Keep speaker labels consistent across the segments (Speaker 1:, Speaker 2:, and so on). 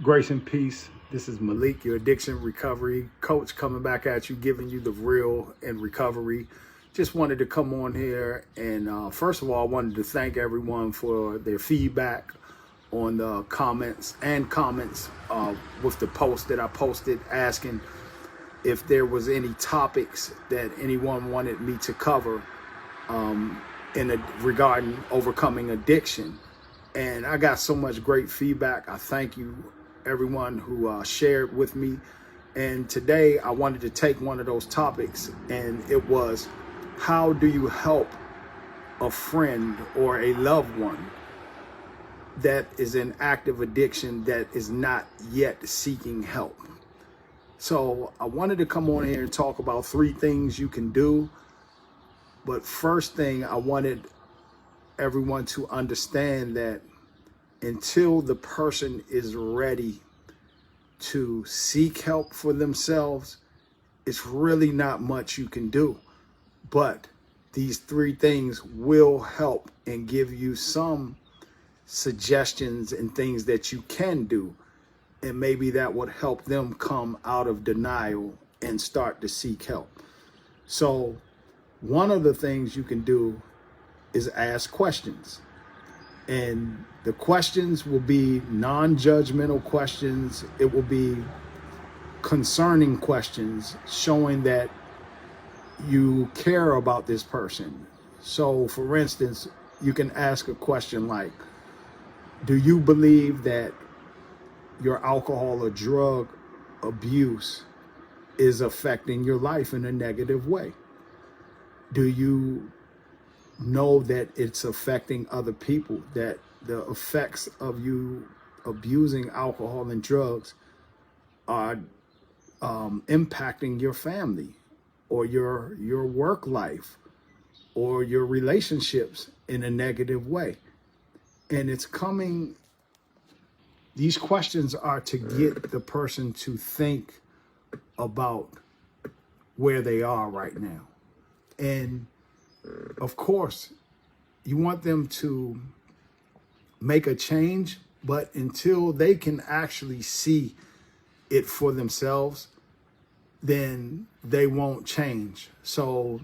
Speaker 1: Grace and peace. This is Malik, your addiction recovery coach, coming back at you, giving you the real in recovery. Just wanted to come on here and first of all, I wanted to thank everyone for their feedback on the comments with the post that I posted asking if there was any topics that anyone wanted me to cover regarding overcoming addiction. And I got so much great feedback. I thank you, everyone who shared with me. And today I wanted to take one of those topics, and it was, how do you help a friend or a loved one that is in active addiction that is not yet seeking help? So I wanted to come on here and talk about 3 things you can do. But first thing, I wanted everyone to understand that until the person is ready to seek help for themselves, it's really not much you can do. But these 3 things will help and give you some suggestions and things that you can do. And maybe that would help them come out of denial and start to seek help. So one of the things you can do is ask questions. And the questions will be non-judgmental questions. It will be concerning questions showing that you care about this person. So for instance, you can ask a question like, do you believe that your alcohol or drug abuse is affecting your life in a negative way? Do you know that it's affecting other people, that the effects of you abusing alcohol and drugs are impacting your family or your work life or your relationships in a negative way? And these questions are to get the person to think about where they are right now. And of course, you want them to make a change, but until they can actually see it for themselves, then they won't change. So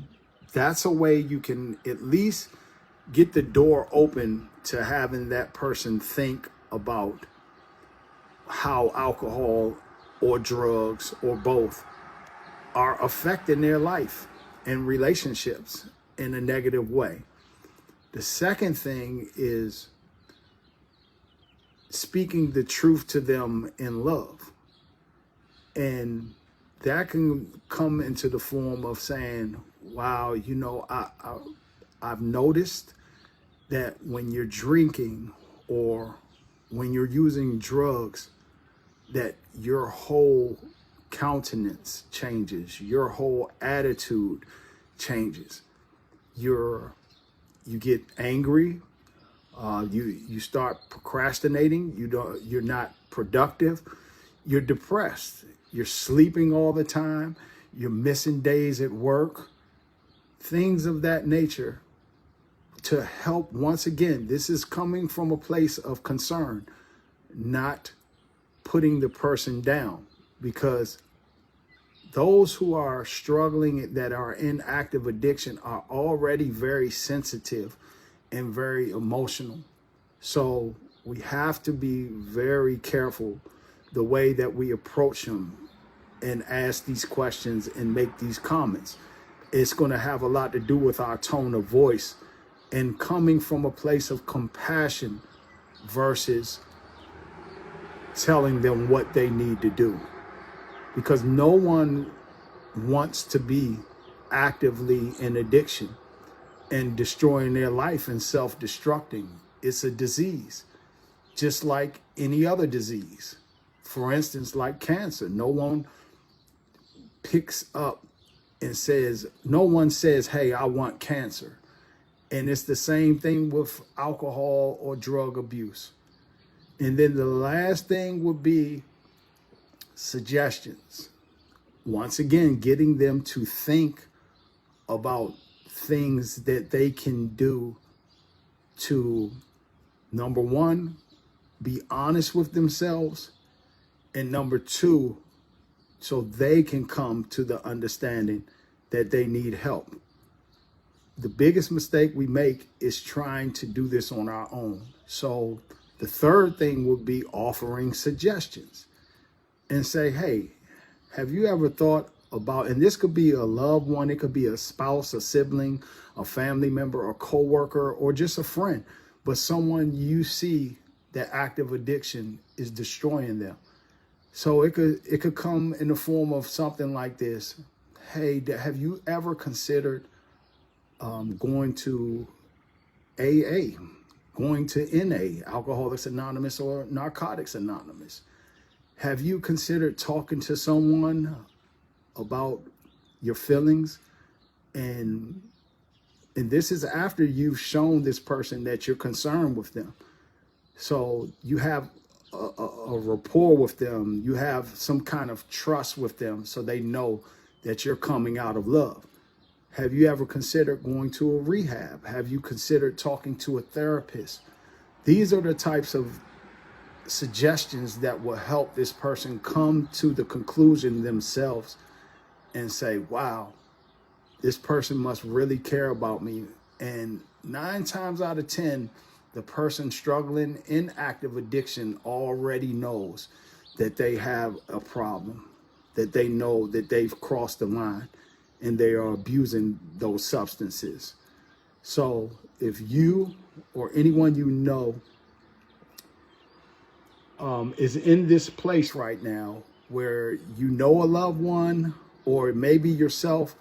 Speaker 1: that's a way you can at least get the door open to having that person think about how alcohol or drugs or both are affecting their life and relationships in a negative way. The second thing is speaking the truth to them in love. And that can come into the form of saying, wow, I've noticed that when you're drinking or when you're using drugs, that your whole countenance changes, your whole attitude changes. You get angry, you start procrastinating, you're not productive, you're depressed, you're sleeping all the time, you're missing days at work, things of that nature. To help, once again, this is coming from a place of concern, not putting the person down, because those who are struggling, that are in active addiction, are already very sensitive and very emotional. So we have to be very careful the way that we approach them and ask these questions and make these comments. It's going to have a lot to do with our tone of voice and coming from a place of compassion versus telling them what they need to do. Because no one wants to be actively in addiction and destroying their life and self-destructing. It's a disease, just like any other disease. For instance, like cancer, no one picks up and says, no one says, hey, I want cancer. And it's the same thing with alcohol or drug abuse. And then the last thing would be suggestions. Once again, getting them to think about things that they can do to, number one, be honest with themselves And number two, so they can come to the understanding that they need help. The biggest mistake we make is trying to do this on our own. So the third thing would be offering suggestions and say, hey, have you ever thought about, and this could be a loved one, it could be a spouse, a sibling, a family member, a coworker, or just a friend, but someone you see that active addiction is destroying them. So it could come in the form of something like this. Hey, have you ever considered going to AA, going to NA, Alcoholics Anonymous or Narcotics Anonymous? Have you considered talking to someone about your feelings? And this is after you've shown this person that you're concerned with them. So you have a rapport with them. You have some kind of trust with them, so they know that you're coming out of love. Have you ever considered going to a rehab? Have you considered talking to a therapist? These are the types of suggestions that will help this person come to the conclusion themselves and say, wow, this person must really care about me. And 9 times out of 10, the person struggling in active addiction already knows that they have a problem, that they know that they've crossed the line and they are abusing those substances. So if you or anyone you know is in this place right now where you know a loved one or maybe yourself,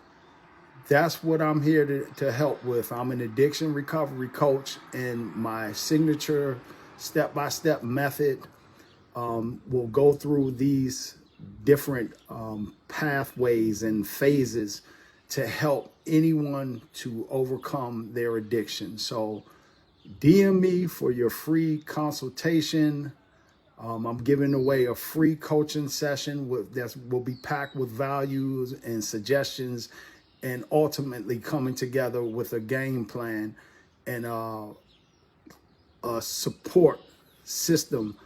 Speaker 1: that's what I'm here to help with. I'm an addiction recovery coach, and my signature step-by-step method will go through these different pathways and phases to help anyone to overcome their addiction. So DM me for your free consultation. I'm giving away a free coaching session that will be packed with values and suggestions, and ultimately coming together with a game plan and a support system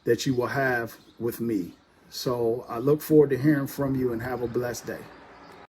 Speaker 1: that you will have with me. So I look forward to hearing from you, and have a blessed day.